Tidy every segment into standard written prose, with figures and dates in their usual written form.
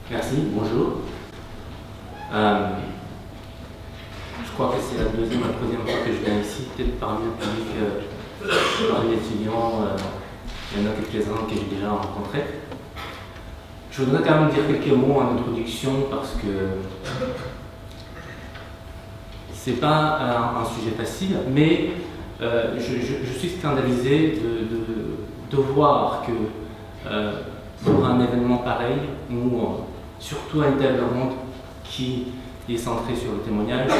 Merci, bonjour. Je crois que c'est la deuxième ou la troisième fois que je viens ici, peut-être parmi le public, parmi les étudiants, il y en a quelques-uns que j'ai déjà rencontrés. Je voudrais quand même dire quelques mots en introduction parce que c'est pas un sujet facile, mais je suis scandalisé de voir que pour un événement pareil, où surtout un tel monde qui est centré sur le témoignage,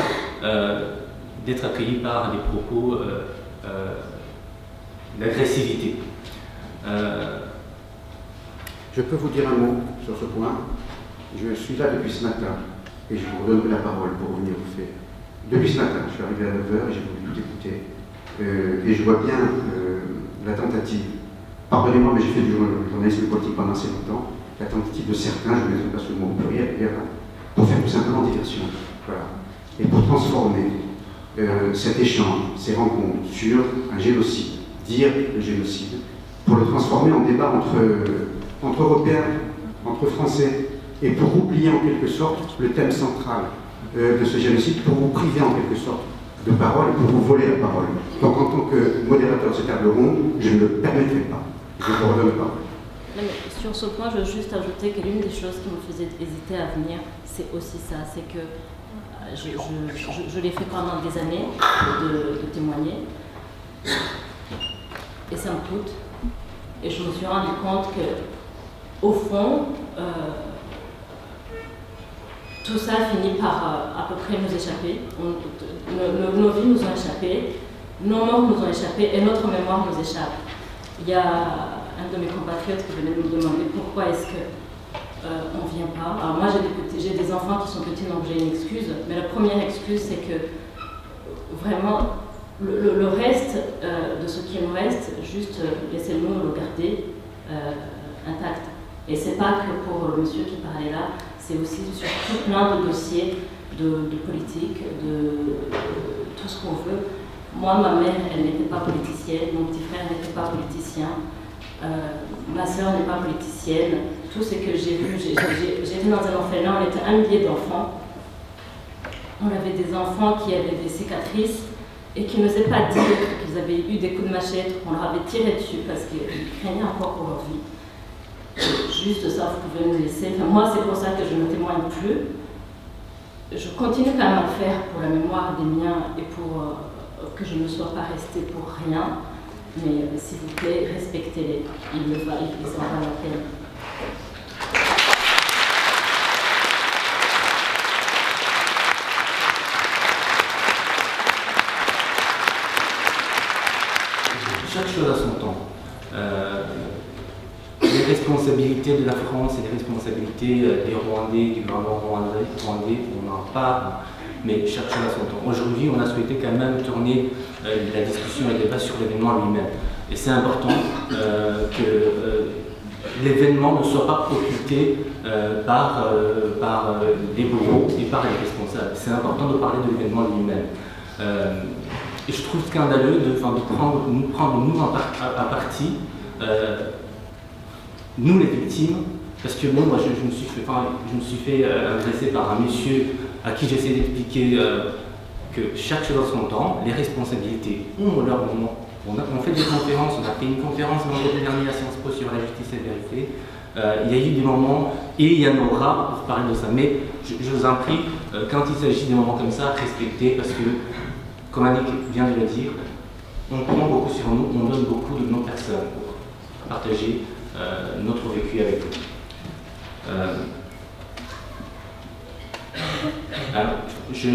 d'être accueilli par des propos d'agressivité. Je peux vous dire un mot sur ce point. Je suis là depuis ce matin et je vous redonne la parole pour revenir au fait. Depuis ce matin, je suis arrivé à 9h et j'ai voulu tout écouter. Et je vois bien la tentative. Pardonnez-moi, mais j'ai fait du journalisme politique pendant assez longtemps. La tentative de certains, je ne mettrai pas ce mot au pluriel, pour faire tout simplement diversion. Voilà. Et pour transformer cet échange, ces rencontres sur un génocide, dire le génocide, pour le transformer en débat entre Européens, entre Français, et pour oublier en quelque sorte le thème central de ce génocide, pour vous priver en quelque sorte de parole et pour vous voler la parole. Donc en tant que modérateur de cette table ronde, je ne le permettrai pas. Je vous redonne la parole. Non, mais sur ce point, je veux juste ajouter que l'une des choses qui me faisait hésiter à venir, c'est aussi ça, c'est que je l'ai fait pendant des années de témoigner, et ça me coûte. Et je me suis rendu compte que, au fond, tout ça finit par à peu près nous échapper. Nos vies nous ont échappé, nos morts nous ont échappé et notre mémoire nous échappe. Il y a un de mes compatriotes qui venait me demander pourquoi est-ce qu'on ne vient pas. Alors moi j'ai des enfants qui sont petits donc j'ai une excuse, mais la première excuse c'est que vraiment le reste de ce qui nous reste, juste laissez-nous le garder intact. Et c'est pas que pour le monsieur qui parlait là, c'est aussi sur tout plein de dossiers de politique, de tout ce qu'on veut. Moi, ma mère, elle n'était pas politicienne, mon petit frère n'était pas politicien, ma soeur n'est pas politicienne. Tout ce que j'ai vu, j'étais dans un orphelinat, on était 1 millier d'enfants. On avait des enfants qui avaient des cicatrices et qui n'osaient pas dire qu'ils avaient eu des coups de machette, qu'on leur avait tiré dessus parce qu'ils craignaient encore pour leur vie. Juste ça, vous pouvez nous laisser. Enfin, moi, c'est pour ça que je ne témoigne plus. Je continue quand même à le faire pour la mémoire des miens et pour que je ne sois pas restée pour rien. Mais s'il vous plaît, respectez-les. Ils en valent la peine. Chaque chose à son temps. Les responsabilités de la France et les responsabilités des Rwandais, du gouvernement rwandais, on en parle, mais chaque chose à son temps. Aujourd'hui, on a souhaité quand même tourner la discussion et le débat sur l'événement lui-même. Et c'est important que l'événement ne soit pas occulté par les bourreaux et par les responsables. C'est important de parler de l'événement lui-même. Et je trouve scandaleux de nous prendre à partie, nous les victimes, parce que bon, moi je me suis fait adresser par un monsieur à qui j'essaie d'expliquer que chaque chose a son temps, les responsabilités ont leur moment. On fait des conférences, on a fait une conférence vendredi dernier à Sciences Po sur la justice et la vérité. Il y a eu des moments, et il y en aura pour parler de ça, mais je vous en prie, quand il s'agit de moments comme ça, respectez, parce que, comme Annick vient de le dire, on prend beaucoup sur nous, on donne beaucoup de nos personnes pour partager notre vécu avec eux. Alors, je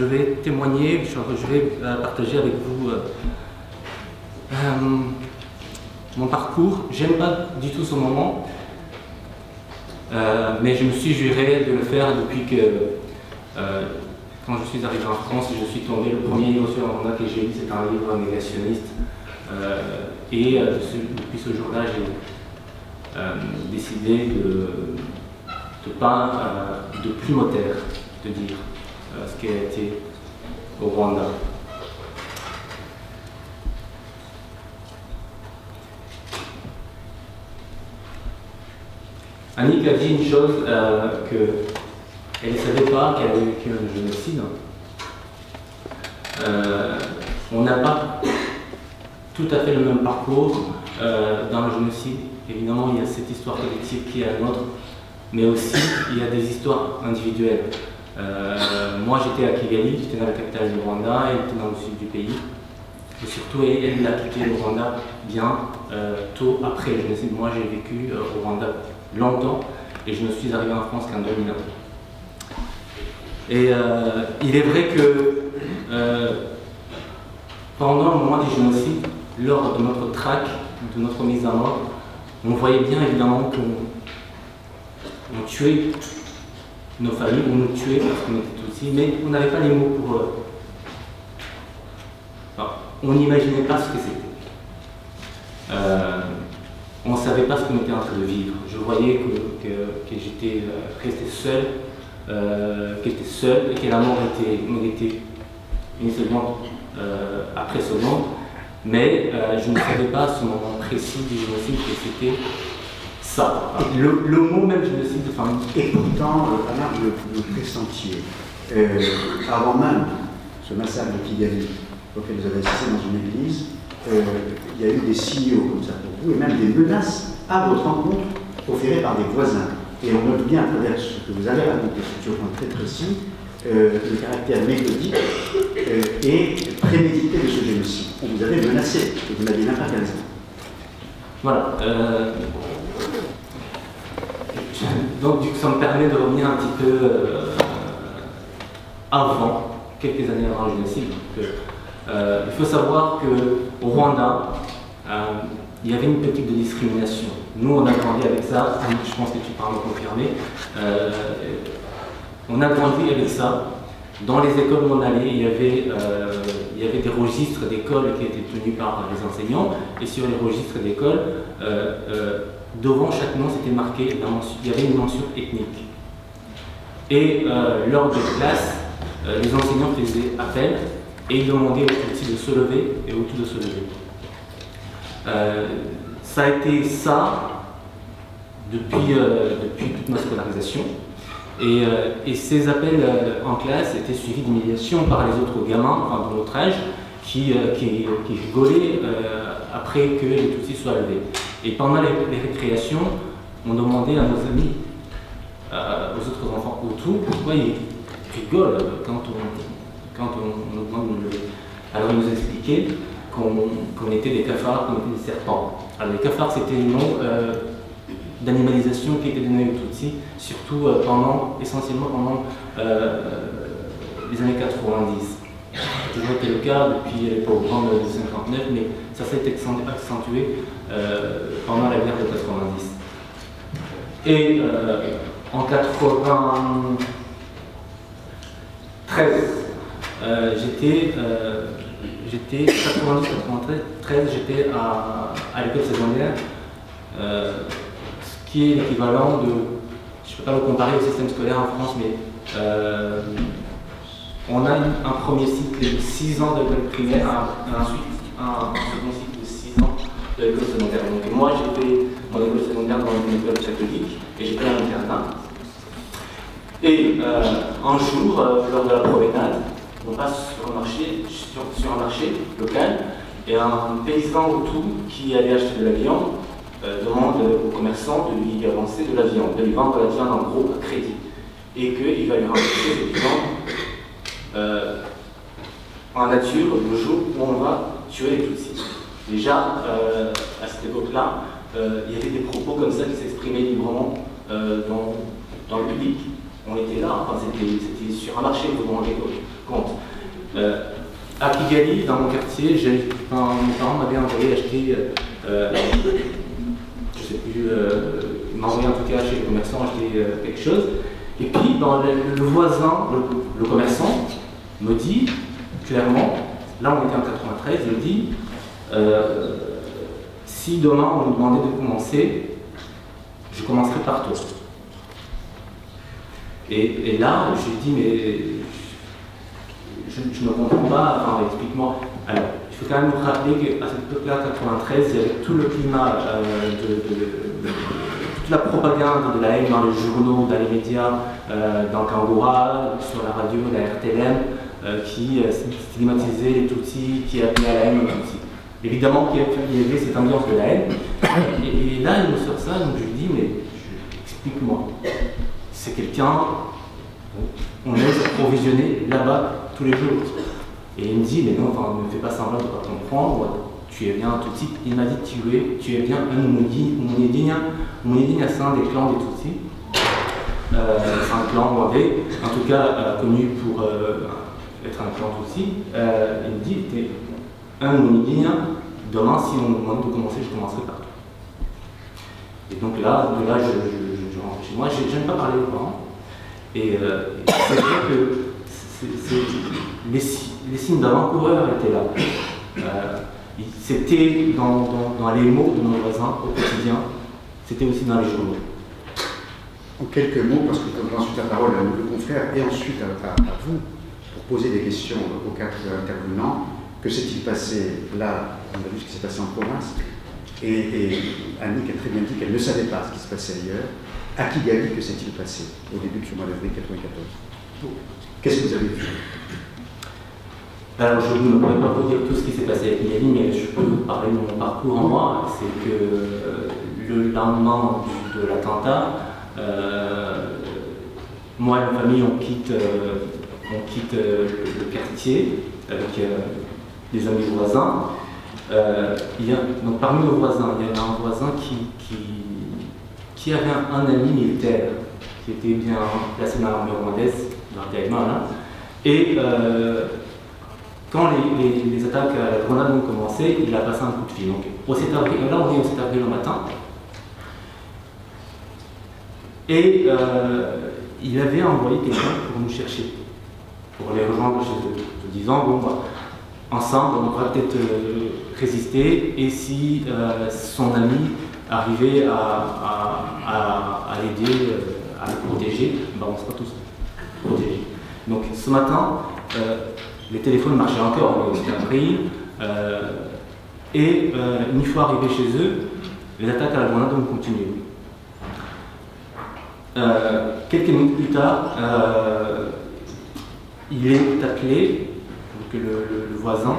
vais témoigner, je vais partager avec vous mon parcours. J'aime pas du tout ce moment, mais je me suis juré de le faire depuis que, quand je suis arrivé en France, je suis tombé, le premier livre sur Rwanda que j'ai lu, c'est un livre négationniste. Et depuis ce jour-là, j'ai décidé de plus me taire, de dire ce qui a été au Rwanda. Annick a dit une chose qu'elle ne savait pas qu'elle avait vécu un génocide. On n'a pas tout à fait le même parcours dans le génocide. Évidemment, il y a cette histoire collective qui est la nôtre, mais aussi il y a des histoires individuelles. Moi, j'étais à Kigali, j'étais dans la capitale du Rwanda, elle était dans le sud du pays. Et surtout, elle a quitté le Rwanda bien tôt après le génocide. Moi, j'ai vécu au Rwanda longtemps et je ne suis arrivé en France qu'en 2001. Et il est vrai que pendant le moment du génocide, lors de notre traque, de notre mise à mort, on voyait bien évidemment qu'on tuait nos familles, on nous tuait parce qu'on était Tutsis, mais on n'avait pas les mots pour eux. Enfin, on n'imaginait pas ce que c'était. On ne savait pas ce qu'on était en train de vivre. Je voyais que j'étais resté seul, qu'elle était seule et que la mort était une seconde après seconde. Mais je ne savais pas à ce moment précis du génocide que c'était ça. Le mot même génocide de famille. Et pourtant, Alain, le pressentiez. Avant même ce massacre de Kigali, auquel vous avez assisté dans une église, il y a eu des signaux comme ça pour vous, et même des menaces à votre rencontre proférées par des voisins. Et on note bien à travers ce que vous avez raconté sur un point très précis, le caractère méthodique et prémédité de ce génocide. On vous avait menacé, et vous n'aviez même pas 15 ans. Voilà. Donc, ça me permet de revenir un petit peu avant, quelques années avant le génocide. Il faut savoir qu'au Rwanda, il y avait une politique de discrimination. Nous, on a grandi avec ça, je pense que tu pourras me confirmer. On a grandi avec ça. Dans les écoles où on allait, il y avait des registres d'écoles qui étaient tenus par les enseignants, et sur les registres d'écoles, devant chaque nom, c'était marqué, il y avait une mention ethnique. Et lors de classe, les enseignants faisaient appel et ils demandaient aux petits de se lever et aux tout de se lever. Ça a été ça depuis toute ma scolarisation. Et ces appels en classe étaient suivis d'humiliation par les autres gamins, enfin, de notre âge, qui rigolaient après que les Tutsis soient levés. Et pendant les récréations, on demandait à nos amis, aux autres enfants autour, pourquoi ils rigolent quand on nous demande de nous lever. Alors ils nous expliquaient qu'on était des cafards, qu'on était des serpents. Alors les cafards, c'était le nom d'animalisation qui était donné aux Tutsis, surtout essentiellement pendant les années 90. Ça a toujours été le cas depuis les pogroms de 59, mais ça s'est accentué pendant la guerre de 90. Et en 93, j'étais 90-93, j'étais à l'école secondaire, ce qui est l'équivalent de, je ne peux pas le comparer au système scolaire en France, mais on a un premier cycle de 6 ans de l'école primaire, ensuite un second cycle de 6 ans de l'école secondaire. Donc moi j'ai fait mon école secondaire dans une école catholique et j'étais à l'internat. Et un jour, lors de la promenade, on passe sur un marché local et un paysan autour qui allait acheter de la viande demande au commerçant de lui avancer de la viande, de lui vendre la viande en gros à crédit et qu'il va lui rembourser cette viande en nature le jour où on va tuer les Tutsis. Déjà, à cette époque-là, il y avait des propos comme ça qui s'exprimaient librement dans le public. On était là, enfin, c'était sur un marché, vous vous rendez compte. À Kigali, dans mon quartier, mes parents m'avaient envoyé acheter, je sais plus, ils m'ont envoyé en tout cas chez le commerçant acheter quelque chose. Et puis, le voisin, le commerçant, me dit clairement, là on était en 93, il me dit si demain on nous demandait de commencer, je commencerai par toi. Et là, je lui dis, mais je ne comprends pas, enfin, explique-moi. Alors, il faut quand même rappeler qu'à cette époque-là, 93, il y avait tout le climat, toute la propagande de la haine dans les journaux, dans les médias, dans Kangura, sur la radio, la RTLM, qui stigmatisait les Tutsis, qui appelait à la haine aux Tutsis. Évidemment qu'il y avait cette ambiance de la haine. Et là, il me sort ça, donc je lui dis, mais explique-moi. C'est quelqu'un, on laisse approvisionner là-bas tous les jours. Et il me dit, mais non, enfin, ne fais pas semblant de ne pas comprendre, tu es bien un Tutsi. Il m'a dit, tu es bien un Umunyiginya. Umunyiginya, c'est un des clans des Tutsis. C'est un clan rwandais, en tout cas connu pour être un clan Tutsi. Il me dit, tu es un Umunyiginya, demain, si on me demande de commencer, je commencerai par toi. Et donc là, je rentre chez moi, je n'aime pas parler aux parents. Et c'est vrai que les signes d'avant-coureur étaient là. C'était dans les mots de nos voisins au quotidien, c'était aussi dans les journaux. En quelques mots, parce que je donnerai ensuite la parole à nos deux confrères et ensuite à vous, pour poser des questions aux quatre intervenants. Que s'est-il passé là? On a vu ce qui s'est passé en province. Et Annick a très bien dit qu'elle ne savait pas ce qui se passait ailleurs. À Kigali, que s'est-il passé au début de ce mois d'avril 1994? Qu'est-ce que vous avez vu? Alors, je ne pourrais pas vous dire tout ce qui s'est passé à Kigali, mais je peux vous parler de mon parcours en moi. C'est que le lendemain de l'attentat, moi et ma famille, on quitte le quartier avec des amis voisins. Donc, parmi nos voisins, il y avait un voisin qui avait un ami militaire qui était bien placé dans l'armée rwandaise, dans le Taïwan, là. Et quand les attaques à la grenade ont commencé, il a passé un coup de fil. Donc, au 7 avril, là on est au 7 avril le matin. Et il avait envoyé quelqu'un pour nous chercher, pour les rejoindre chez eux, en disant, bon, bah, ensemble, on va peut-être résister, et si son ami arrivait à l'aider, à le protéger, ben on sera tous protégés. Donc ce matin, les téléphones marchaient encore, on était pris, et une fois arrivés chez eux, les attaques à la grenade ont continué. Quelques minutes plus tard, il est appelé, donc le voisin,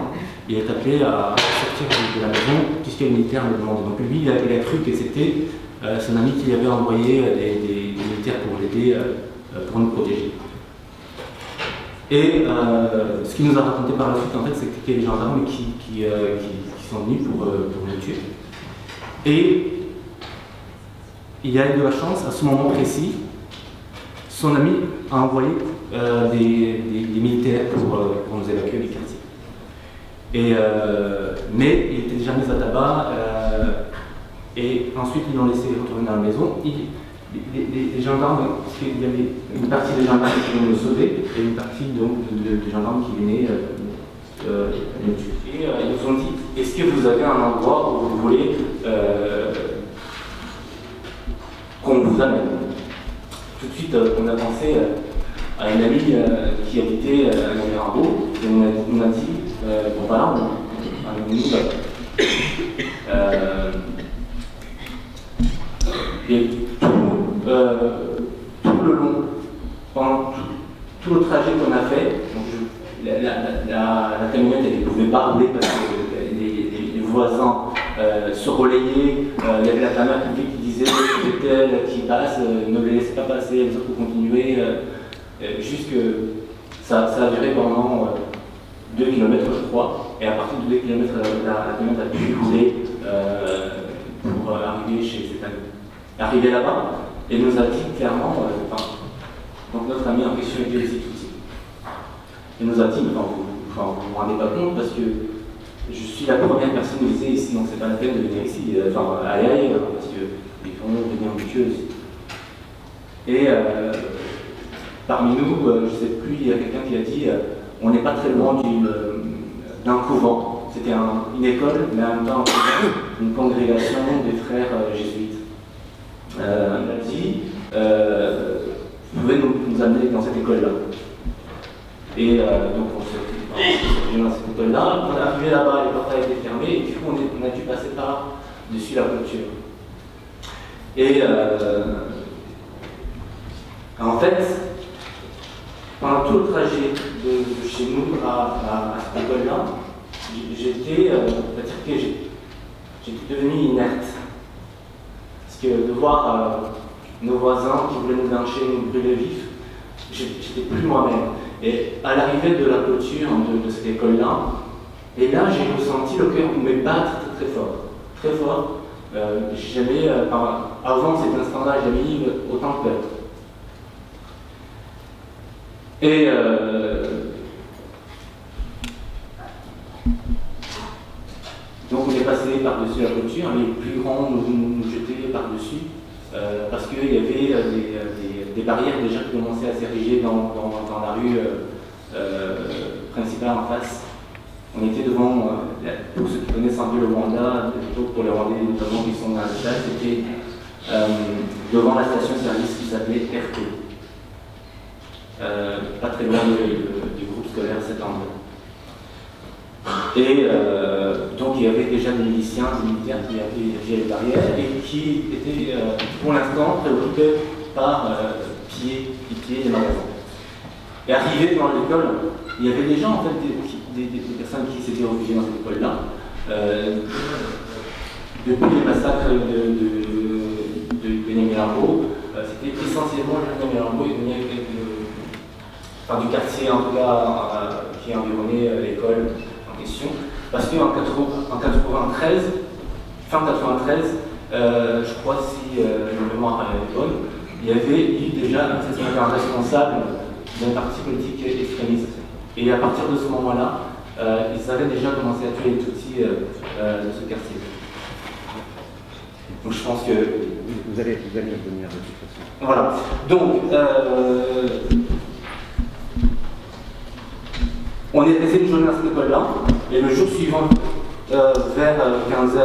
il est appelé à sortir de la maison puisque les militaires le demandaient. Donc lui, il a cru que c'était son ami qui avait envoyé des militaires pour l'aider, pour nous protéger. Et ce qu'il nous a raconté par la suite, en fait, c'est qu'il y a des gendarmes qui sont venus pour nous tuer. Et il a eu de la chance, à ce moment précis, son ami a envoyé des militaires pour nous évacuer du quartier. Mais il était déjà mis à tabac, et ensuite ils l'ont laissé retourner dans la maison. Les gendarmes, parce qu'il y avait une partie des gendarmes qui venaient nous sauver, et une partie donc, des gendarmes qui venaient nous tuer. Et ils nous ont dit, est-ce que vous avez un endroit où vous voulez qu'on vous amène? Tout de suite, on a pensé à une amie qui habitait à Mirambeau, et on a dit, bon voilà, on nous et tout le long, pendant tout le trajet qu'on a fait, donc la camionnette elle ne pouvait pas rouler parce que les voisins se relayaient, il y avait la caméra publique qui disait c'est elle qui passe, ne les laissez pas passer, les autres continuer, jusque ça a duré pendant 2 km je crois, et à partir de 2 km la camionnette a pu rouler pour arriver chez cette amie. Arrivé là-bas, et nous a dit clairement, donc notre ami a pris sur les outils. Il nous a dit, vous ne vous rendez pas compte parce que je suis la première personne qui disait ici, donc c'est pas la peine de venir ici, aller ailleurs, parce qu'ils vont devenir ambitieuses. Et parmi nous, je ne sais plus, il y a quelqu'un qui a dit, on n'est pas très loin d'un couvent. C'était une école, mais en même temps une congrégation des frères jésuites. Il a dit, vous pouvez nous amener dans cette école-là. Et donc on s'est dans cette école-là, on est arrivé là-bas, les portails étaient fermés, et du coup on a dû passer par-dessus la clôture. Et en fait, pendant tout le trajet de chez nous à cette école-là, j'étais devenu inerte. Parce que de voir nos voisins qui voulaient nous lyncher, nous brûler vifs, j'étais plus moi-même. Et à l'arrivée de la clôture de cette école-là, et là j'ai ressenti le cœur me battre très fort. Très fort. Avant cet instant-là, j'avais eu autant de peur. Et donc on est passé par-dessus la clôture, les plus grands nous jetaient par-dessus, parce qu'il y avait des barrières déjà qui commençaient à s'ériger dans la rue principale en face. On était devant, pour ceux qui connaissent un peu le Rwanda, pour les Rwandais notamment qui sont dans la salle, c'était devant la station-service qui s'appelait RT. Pas très loin du groupe scolaire Septembre. Et donc il y avait déjà des miliciens, des militaires qui avaient érigé les barrières et qui étaient pour l'instant préoccupés par piller les magasins. Et arrivé dans l'école, il y avait déjà en fait des personnes qui s'étaient réfugiées dans cette école-là. Depuis les massacres de Benyamilambo, c'était essentiellement Benyamilambo du quartier en tout cas qui environnait l'école en question, parce qu'en 93, fin 93, je crois si le mémoire est bonne, il y avait eu déjà un responsable d'un parti politique extrémiste. Et à partir de ce moment-là, ils avaient déjà commencé à tuer les Tutsis de ce quartier. Donc je pense que... Vous allez revenir de toute façon. Voilà. Donc, on est resté une journée à cette école-là, et le jour suivant, vers 15h,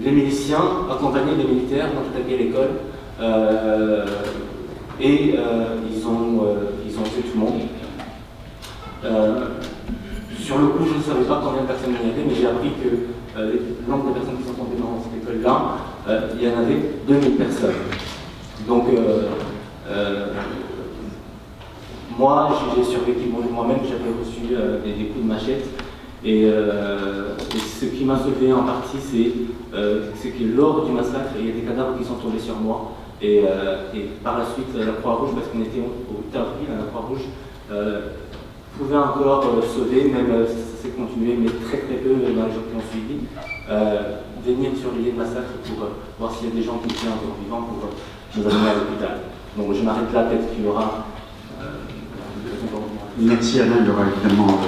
les miliciens, accompagnés des militaires, ont attaqué l'école, et ils ont tué tout le monde. Sur le coup, je ne savais pas combien de personnes il y avait, mais j'ai appris que le nombre de personnes qui sont tombées dans cette école-là, il y en avait 2000 personnes. Donc, moi, j'ai survécu moi-même, j'avais reçu des coups de machette. Et ce qui m'a sauvé en partie, c'est que lors du massacre, il y a des cadavres qui sont tombés sur moi. Et par la suite, la Croix-Rouge, parce qu'on était au 8 avril, la Croix-Rouge pouvait encore sauver, même ça s'est continué, mais très peu dans les jours qui ont suivi, venir sur les lieux de massacre pour voir s'il y a des gens qui étaient encore vivants pour nous amener à l'hôpital. Donc je m'arrête là, peut-être qu'il y aura... Merci Alain, il y aura évidemment